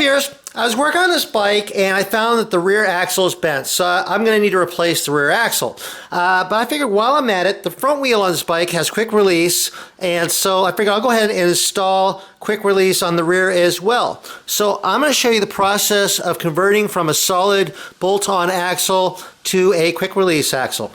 viewers, I was working on this bike and I found that the rear axle is bent, so I'm going to need to replace the rear axle. But I figured while I'm at it, the front wheel on this bike has quick release, and so I figured I'll go ahead and install quick release on the rear as well. So I'm going to show you the process of converting from a solid bolt-on axle to a quick release axle.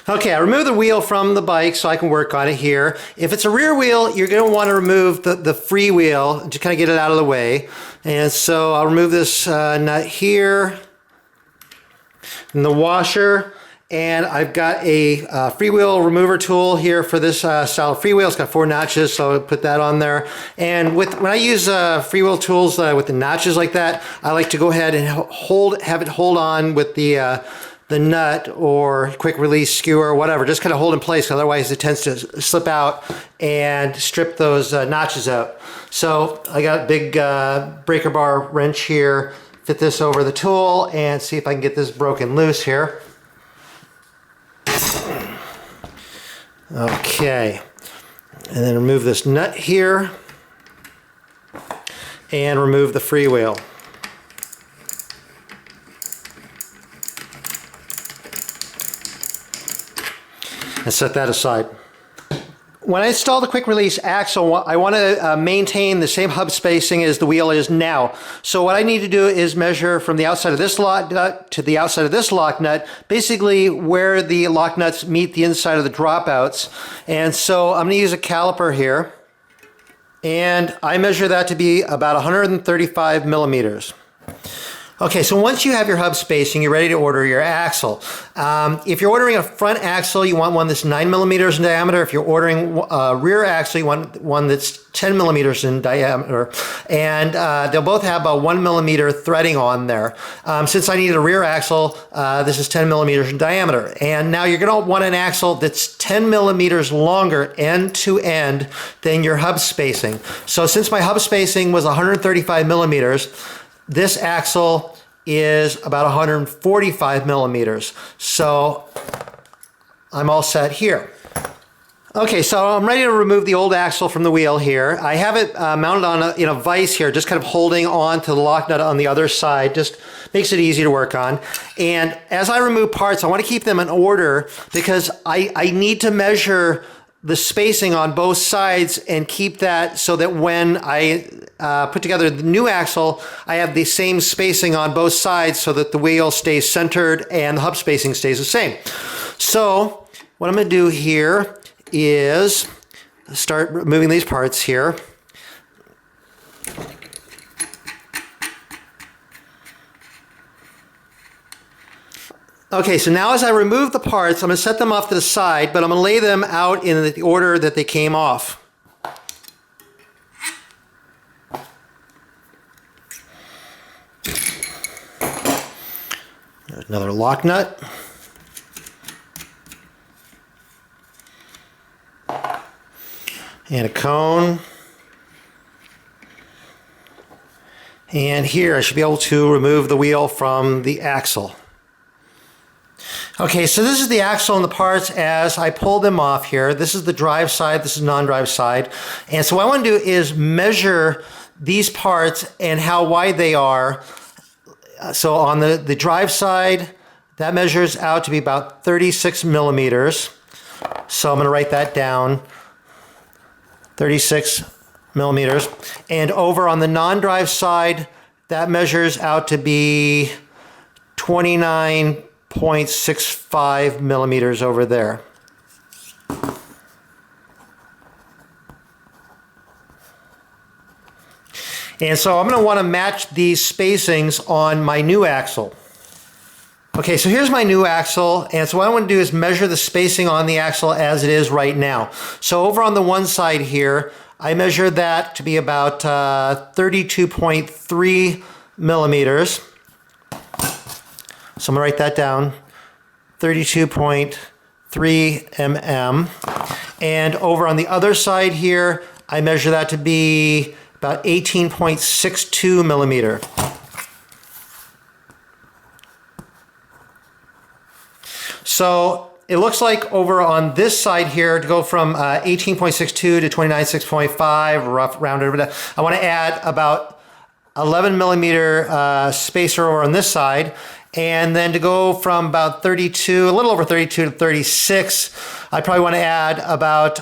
Okay, I removed the wheel from the bike so I can work on it here. If it's a rear wheel, you're going to want to remove the free wheel to kind of get it out of the way. And so I'll remove this nut here and the washer. And I've got a freewheel remover tool here for this style of freewheel. It's got 4 notches, so I'll put that on there. And when I use freewheel tools with the notches like that, I like to go ahead and have it hold on with the nut or quick release skewer or whatever, just kind of hold in place, otherwise it tends to slip out and strip those notches out. So I got a big breaker bar wrench here, fit this over the tool and see if I can get this broken loose here. Okay, and then remove this nut here and remove the freewheel. And set that aside. When I install the quick release axle, I want to maintain the same hub spacing as the wheel is now. So what I need to do is measure from the outside of this lock nut to the outside of this lock nut, basically where the lock nuts meet the inside of the dropouts. And so I'm going to use a caliper here, and I measure that to be about 135 millimeters. Okay, so once you have your hub spacing, you're ready to order your axle. If you're ordering a front axle, you want one that's 9 millimeters in diameter. If you're ordering a rear axle, you want one that's 10 millimeters in diameter. And they'll both have a 1 millimeter threading on there. Since I needed a rear axle, this is 10 millimeters in diameter. And now you're going to want an axle that's 10 millimeters longer end to end than your hub spacing. So since my hub spacing was 135 millimeters, this axle is about 145 millimeters. So I'm all set here. Okay, so I'm ready to remove the old axle from the wheel here. I have it mounted on in a vise here, just kind of holding on to the lock nut on the other side. Just makes it easy to work on. And as I remove parts, I want to keep them in order because I need to measure the spacing on both sides and keep that so that when I put together the new axle, I have the same spacing on both sides so that the wheel stays centered and the hub spacing stays the same. So what I'm going to do here is start removing these parts here. Okay, so now as I remove the parts, I'm going to set them off to the side, but I'm going to lay them out in the order that they came off. There's another lock nut. And a cone. And here I should be able to remove the wheel from the axle. Okay, so this is the axle and the parts as I pull them off here. This is the drive side, this is non-drive side. And so what I want to do is measure these parts and how wide they are. So on the drive side, that measures out to be about 36 millimeters. So I'm going to write that down, 36 millimeters. And over on the non-drive side, that measures out to be 29.65 millimeters over there. And so I'm going to want to match these spacings on my new axle. Okay, so here's my new axle, and so what I want to do is measure the spacing on the axle as it is right now. So over on the one side here, I measured that to be about 32.3 millimeters. So I'm going to write that down, 32.3 mm. And over on the other side here, I measure that to be about 18.62 millimeter. So it looks like over on this side here, to go from 18.62 to 29.6.5, rough rounded, I want to add about 11 millimeter spacer over on this side. And then to go from about 32, a little over 32 to 36, I probably want to add about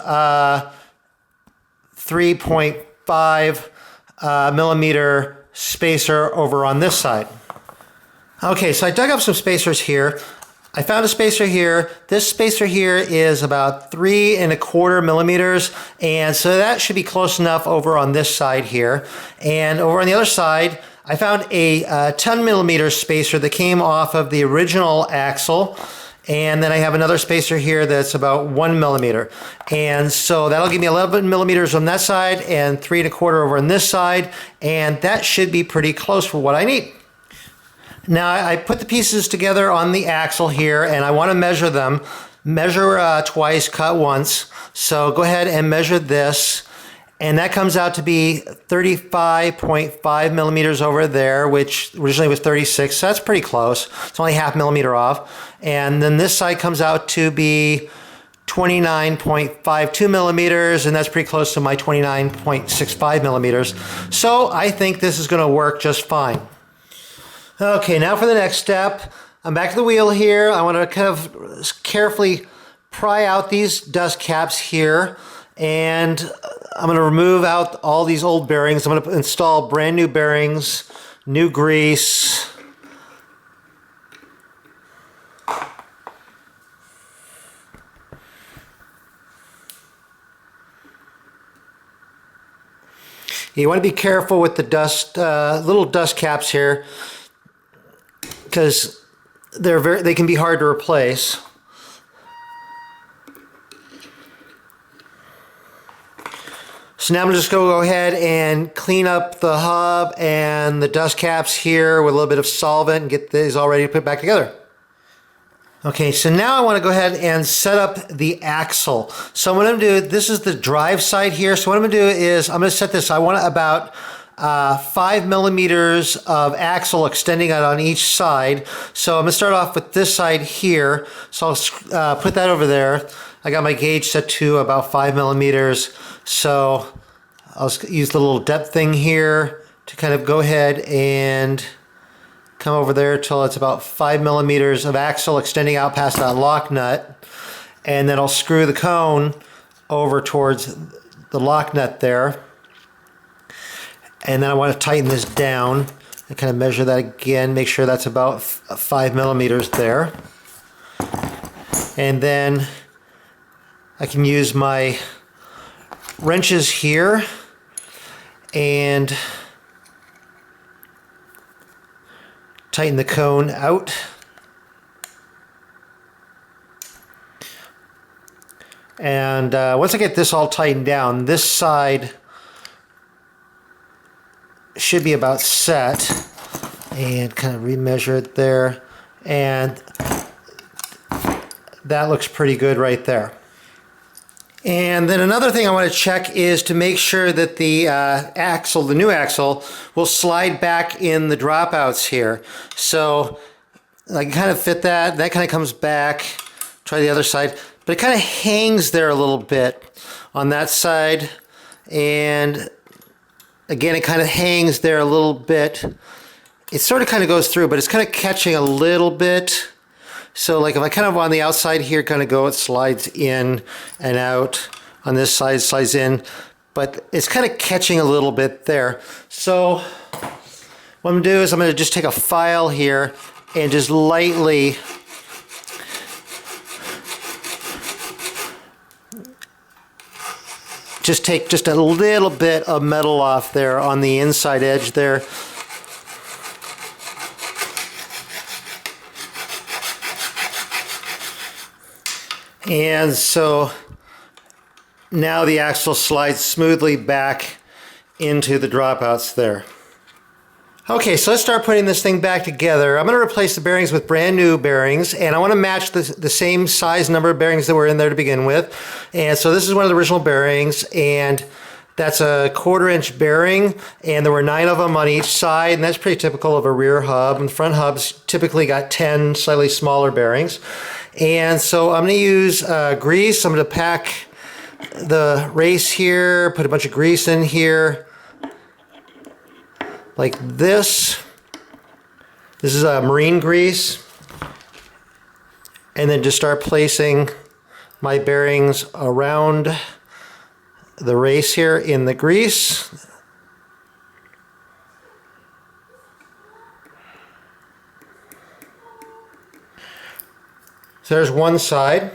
3.5 millimeter spacer over on this side. Okay, so I dug up some spacers here. I found a spacer here. This spacer here is about 3¼ millimeters, and so that should be close enough over on this side here. And over on the other side, I found a 10 millimeter spacer that came off of the original axle. And then I have another spacer here that's about 1 millimeter. And so that'll give me 11 millimeters on that side and 3¼ over on this side. And that should be pretty close for what I need. Now I put the pieces together on the axle here, and I want to measure them. Measure twice, cut once. So go ahead and measure this. And that comes out to be 35.5 millimeters over there, which originally was 36. So that's pretty close. It's only ½ millimeter off. And then this side comes out to be 29.52 millimeters, and that's pretty close to my 29.65 millimeters. So I think this is going to work just fine. Okay, now for the next step. I'm back to the wheel here. I want to kind of carefully pry out these dust caps here, and I'm going to remove out all these old bearings. I'm going to install brand new bearings, new grease. You want to be careful with the dust, little dust caps here, because they can be hard to replace. So now I'm just going to go ahead and clean up the hub and the dust caps here with a little bit of solvent and get these all ready to put back together. Okay, so now I want to go ahead and set up the axle. So what I'm going to do, this is the drive side here. So what I'm going to do is I'm going to set this, I want about 5 millimeters of axle extending out on each side. So I'm going to start off with this side here. So I'll put that over there. I got my gauge set to about 5 millimeters. So I'll use the little depth thing here to kind of go ahead and come over there till it's about 5 millimeters of axle extending out past that lock nut. And then I'll screw the cone over towards the lock nut there. And then I want to tighten this down and kind of measure that again, make sure that's about 5 millimeters there. And then I can use my wrenches here and tighten the cone out. And once I get this all tightened down, this side should be about set, and kind of remeasure it there, and that looks pretty good right there. And then another thing I want to check is to make sure that the axle, the new axle, will slide back in the dropouts here. So I can kind of fit that. That kind of comes back. Try the other side. But it kind of hangs there a little bit on that side. And again, it kind of hangs there a little bit. It sort of kind of goes through, but it's kind of catching a little bit. So like if I kind of on the outside here kind of go, it slides in and out. On this side, it slides in. But it's kind of catching a little bit there. So what I'm going to do is I'm going to just take a file here and just lightly just take just a little bit of metal off there on the inside edge there. And so now the axle slides smoothly back into the dropouts there. Okay, so let's start putting this thing back together. I'm going to replace the bearings with brand new bearings, and I want to match the same size number of bearings that were in there to begin with. And so this is one of the original bearings, and that's a 1/4 inch bearing, and there were 9 of them on each side, and that's pretty typical of a rear hub. And the front hubs typically got 10 slightly smaller bearings. And so I'm going to use grease. I'm going to pack the race here, put a bunch of grease in here. like this. This is marine grease. And then just start placing my bearings around the race here in the grease. So there's one side.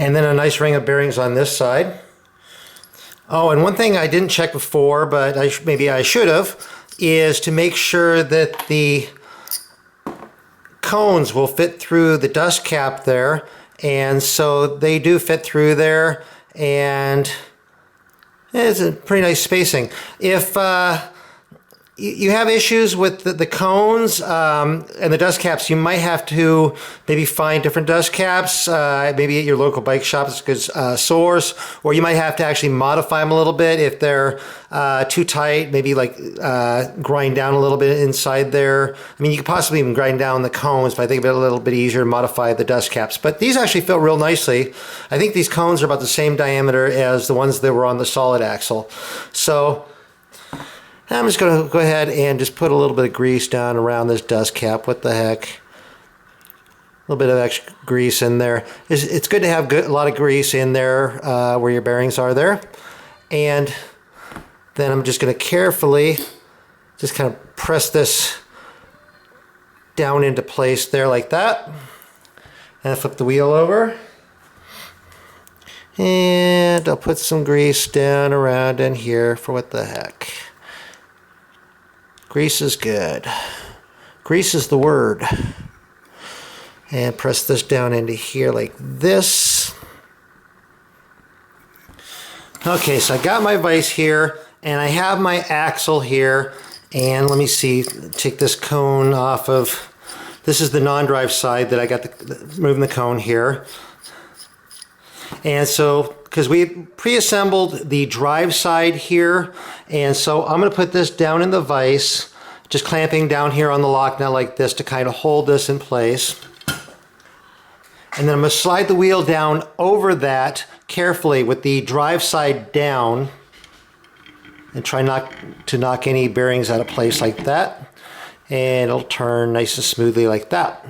And then a nice ring of bearings on this side. Oh, and one thing I didn't check before, but maybe I should have, is to make sure that the cones will fit through the dust cap there. And so they do fit through there, and it's a pretty nice spacing. If you have issues with the cones and the dust caps, you might have to maybe find different dust caps, maybe at your local bike shop is a good source, or you might have to actually modify them a little bit if they're too tight, maybe like grind down a little bit inside there. I mean, you could possibly even grind down the cones, but I think it'd be a little bit easier to modify the dust caps. But these actually fit real nicely. I think these cones are about the same diameter as the ones that were on the solid axle. So I'm just going to go ahead and just put a little bit of grease down around this dust cap. What the heck? A little bit of extra grease in there. It's good to have a lot of grease in there where your bearings are there. And then I'm just going to carefully just kind of press this down into place there like that. And flip the wheel over. And I'll put some grease down around in here for what the heck. Grease is good. Grease is the word. And press this down into here like this. Okay, so I got my vise here, and I have my axle here. And let me see, take this cone off of, this is the non-drive side that I got moving the cone here. And so, because we pre-assembled the drive side here, and so I'm going to put this down in the vise, just clamping down here on the lock nut like this to kind of hold this in place. And then I'm going to slide the wheel down over that carefully with the drive side down and try not to knock any bearings out of place like that. And it'll turn nice and smoothly like that.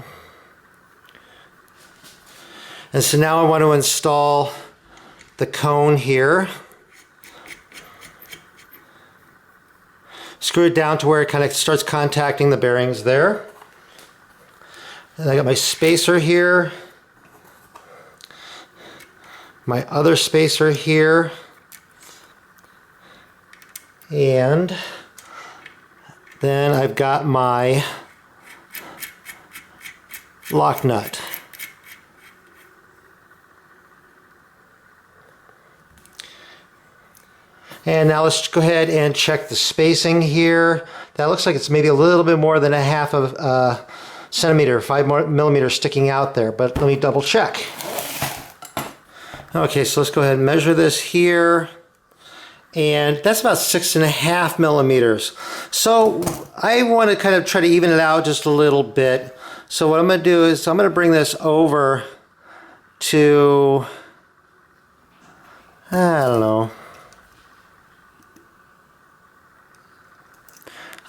And so now I want to install the cone here. Screw it down to where it kind of starts contacting the bearings there. And I got my spacer here. My other spacer here. And then I've got my lock nut. And now let's go ahead and check the spacing here. That looks like it's maybe a little bit more than a half of a centimeter, 5 millimeters sticking out there, but let me double check. Okay, so let's go ahead and measure this here. And that's about 6.5 millimeters. So I want to kind of try to even it out just a little bit. So what I'm going to do is I'm going to bring this over to, I don't know,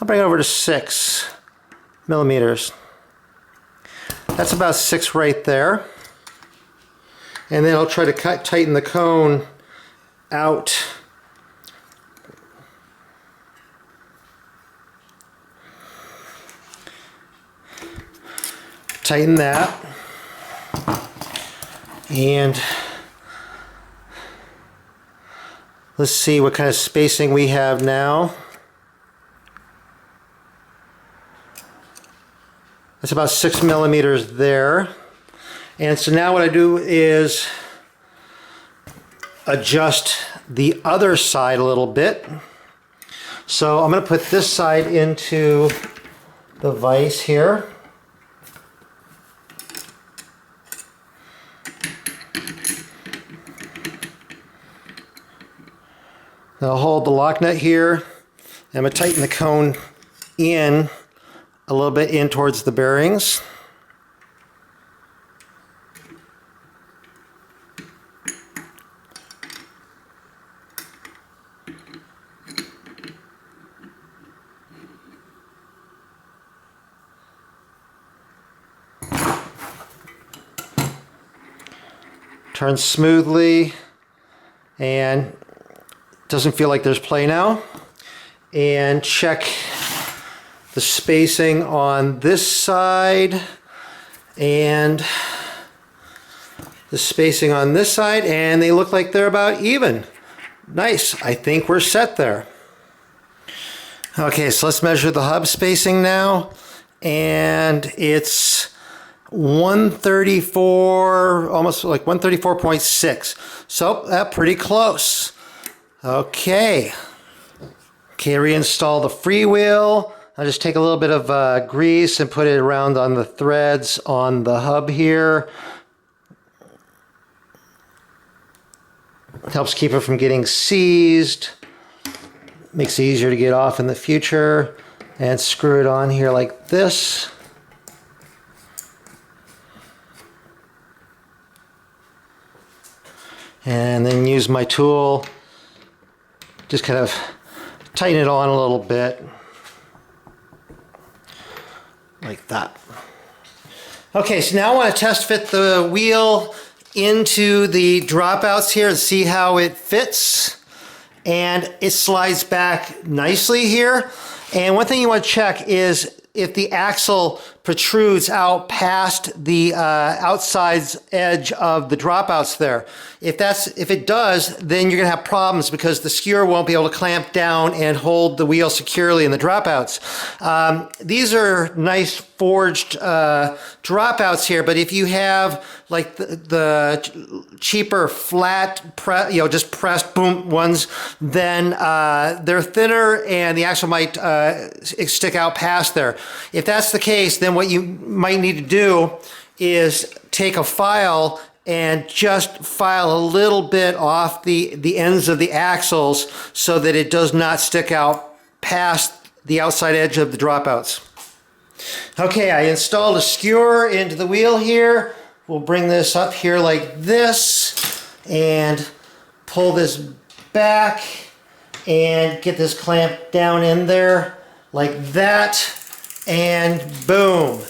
I'll bring it over to 6 millimeters. That's about 6 right there. And then I'll try to tighten the cone out. Tighten that. And let's see what kind of spacing we have now. That's about 6 millimeters there. And so now what I do is adjust the other side a little bit. So I'm going to put this side into the vise here. I'll hold the lock nut here. I'm going to tighten the cone in a little bit in towards the bearings. Turn smoothly, and doesn't feel like there's play now. And check the spacing on this side and the spacing on this side, and they look like they're about even. Nice. I think we're set there. Okay, so let's measure the hub spacing now, and it's 134, almost like 134.6. So pretty close. Okay. Okay, reinstall the freewheel. I'll just take a little bit of grease and put it around on the threads on the hub here. It helps keep it from getting seized. Makes it easier to get off in the future. And screw it on here like this. And then use my tool, just kind of tighten it on a little bit, like that. Okay, so now I want to test fit the wheel into the dropouts here and see how it fits. And it slides back nicely here. And one thing you want to check is if the axle protrudes out past the outside edge of the dropouts there. If it does, then you're going to have problems because the skewer won't be able to clamp down and hold the wheel securely in the dropouts. These are nice forged dropouts here, but if you have like the cheaper flat, just pressed boom ones, then they're thinner and the axle might stick out past there. If that's the case, then what you might need to do is take a file and just file a little bit off the ends of the axles so that it does not stick out past the outside edge of the dropouts. Okay, I installed a skewer into the wheel here. We'll bring this up here like this and pull this back and get this clamp down in there like that, and boom.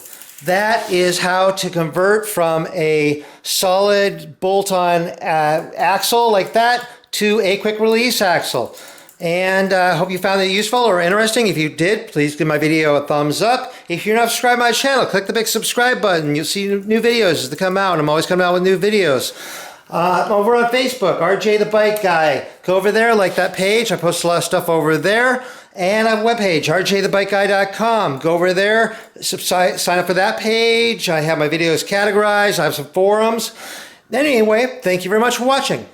That is how to convert from a solid bolt-on axle like that to a quick release axle. And I hope you found that useful or interesting. If you did, please give my video a thumbs up. If you're not subscribed to my channel, click the big subscribe button. You'll see new videos as they come out. I'm always coming out with new videos. Over on Facebook, RJ the Bike Guy. Go over there, like that page. I post a lot of stuff over there. And I have a webpage, rjthebikeguy.com. Go over there, sign up for that page. I have my videos categorized. I have some forums. Anyway, thank you very much for watching.